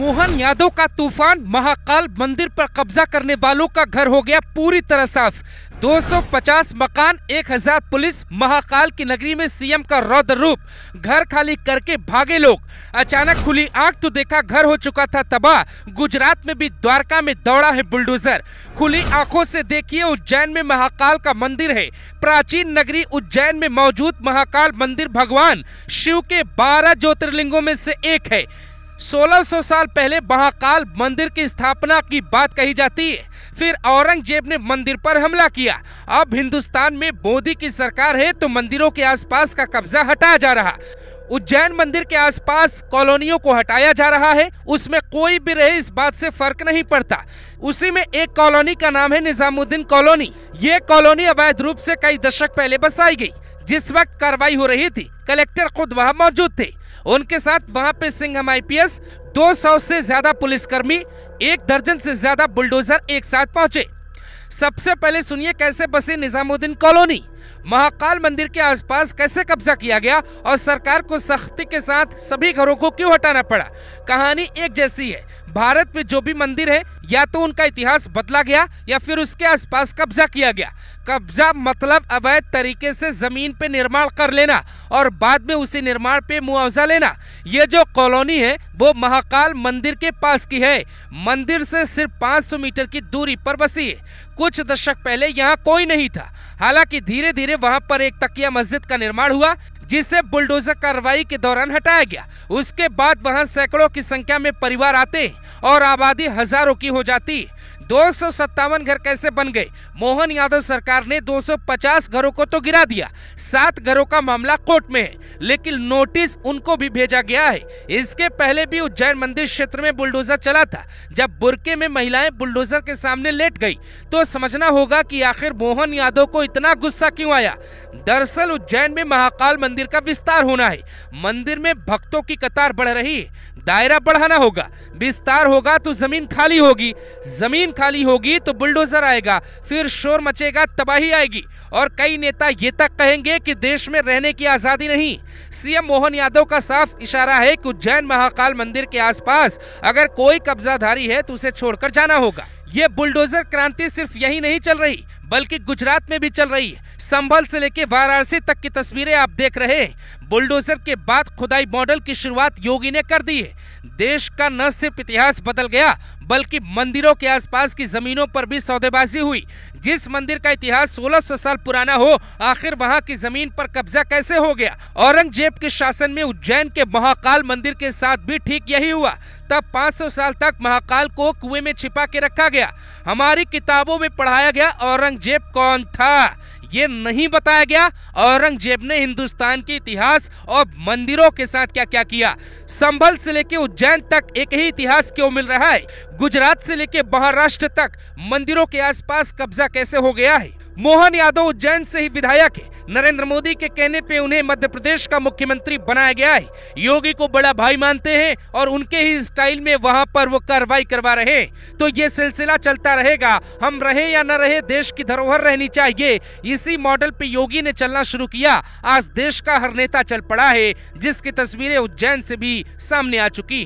मोहन यादव का तूफान, महाकाल मंदिर पर कब्जा करने वालों का घर हो गया पूरी तरह साफ। 250 मकान, 1000 पुलिस, महाकाल की नगरी में सीएम का रौद्र रूप। घर खाली करके भागे लोग। अचानक खुली आंख तो देखा घर हो चुका था तबाह। गुजरात में भी द्वारका में दौड़ा है बुलडोजर। खुली आंखों से देखिए, उज्जैन में महाकाल का मंदिर है। प्राचीन नगरी उज्जैन में मौजूद महाकाल मंदिर भगवान शिव के 12 ज्योतिर्लिंगों में से एक है। 1600 साल पहले महाकाल मंदिर की स्थापना की बात कही जाती है। फिर औरंगजेब ने मंदिर पर हमला किया। अब हिंदुस्तान में मोदी की सरकार है तो मंदिरों के आसपास का कब्जा हटाया जा रहा। उज्जैन मंदिर के आसपास कॉलोनियों को हटाया जा रहा है। उसमें कोई भी रहे इस बात से फर्क नहीं पड़ता। उसी में एक कॉलोनी का नाम है निजामुद्दीन कॉलोनी। ये कॉलोनी अवैध रूप से कई दशक पहले बसाई गई। जिस वक्त कार्रवाई हो रही थी, कलेक्टर खुद वहां मौजूद थे। उनके साथ वहां पे सिंघम आईपीएस, 200 से ज्यादा पुलिसकर्मी, 1 दर्जन से ज्यादा बुलडोजर एक साथ पहुंचे। सबसे पहले सुनिए कैसे बसी निजामुद्दीन कॉलोनी, महाकाल मंदिर के आसपास कैसे कब्जा किया गया और सरकार को सख्ती के साथ सभी घरों को क्यों हटाना पड़ा। कहानी एक जैसी है। भारत में जो भी मंदिर है, या तो उनका इतिहास बदला गया या फिर उसके आसपास कब्जा किया गया। कब्जा मतलब अवैध तरीके से जमीन पे निर्माण कर लेना और बाद में उसी निर्माण पे मुआवजा लेना। ये जो कॉलोनी है वो महाकाल मंदिर के पास की है। मंदिर से सिर्फ 500 मीटर की दूरी पर बसी है। कुछ दशक पहले यहाँ कोई नहीं था। हालांकि धीरे धीरे वहां पर एक तकिया मस्जिद का निर्माण हुआ, जिसे बुलडोजर कार्रवाई के दौरान हटाया गया। उसके बाद वहां सैकड़ों की संख्या में परिवार आते हैं और आबादी हजारों की हो जाती है। 257 घर कैसे बन गए? मोहन यादव सरकार ने 250 घरों को तो गिरा दिया। 7 घरों का मामला कोर्ट में है, लेकिन नोटिस उनको भी भेजा गया है। इसके पहले भी उज्जैन मंदिर क्षेत्र में बुलडोजर चला था। जब बुर्के में महिलाएं बुलडोजर के सामने लेट गई तो समझना होगा कि आखिर मोहन यादव को इतना गुस्सा क्यों आया। दरअसल उज्जैन में महाकाल मंदिर का विस्तार होना है। मंदिर में भक्तों की कतार बढ़ रही है। दायरा बढ़ाना होगा। विस्तार होगा तो जमीन खाली होगी। जमीन खाली होगी तो बुलडोजर आएगा। फिर शोर मचेगा, तबाही आएगी और कई नेता ये तक कहेंगे कि देश में रहने की आजादी नहीं। सीएम मोहन यादव का साफ इशारा है कि उज्जैन महाकाल मंदिर के आसपास अगर कोई कब्जाधारी है तो उसे छोड़कर जाना होगा। ये बुलडोजर क्रांति सिर्फ यही नहीं चल रही, बल्कि गुजरात में भी चल रही है। संभल से लेकर वाराणसी तक की तस्वीरें आप देख रहे हैं। बुलडोजर के बाद खुदाई मॉडल की शुरुआत योगी ने कर दी है। देश का न सिर्फ इतिहास बदल गया, बल्कि मंदिरों के आसपास की जमीनों पर भी सौदेबाजी हुई। जिस मंदिर का इतिहास 1600 साल पुराना हो, आखिर वहां की जमीन पर कब्जा कैसे हो गया? औरंगजेब के शासन में उज्जैन के महाकाल मंदिर के साथ भी ठीक यही हुआ। तब 500 साल तक महाकाल को कुएं में छिपा के रखा गया। हमारी किताबों में पढ़ाया गया औरंगजेब कौन था, ये नहीं बताया गया औरंगजेब ने हिंदुस्तान के इतिहास और मंदिरों के साथ क्या क्या किया। संभल से लेकर उज्जैन तक एक ही इतिहास क्यों मिल रहा है? गुजरात से लेकर महाराष्ट्र तक मंदिरों के आसपास कब्जा कैसे हो गया है? मोहन यादव उज्जैन से ही विधायक है। नरेंद्र मोदी के कहने पे उन्हें मध्य प्रदेश का मुख्यमंत्री बनाया गया है। योगी को बड़ा भाई मानते हैं और उनके ही स्टाइल में वहां पर वो कार्रवाई करवा रहे हैं। तो ये सिलसिला चलता रहेगा। हम रहे या न रहे, देश की धरोहर रहनी चाहिए। इसी मॉडल पे योगी ने चलना शुरू किया। आज देश का हर नेता चल पड़ा है, जिसकी तस्वीरें उज्जैन से भी सामने आ चुकी।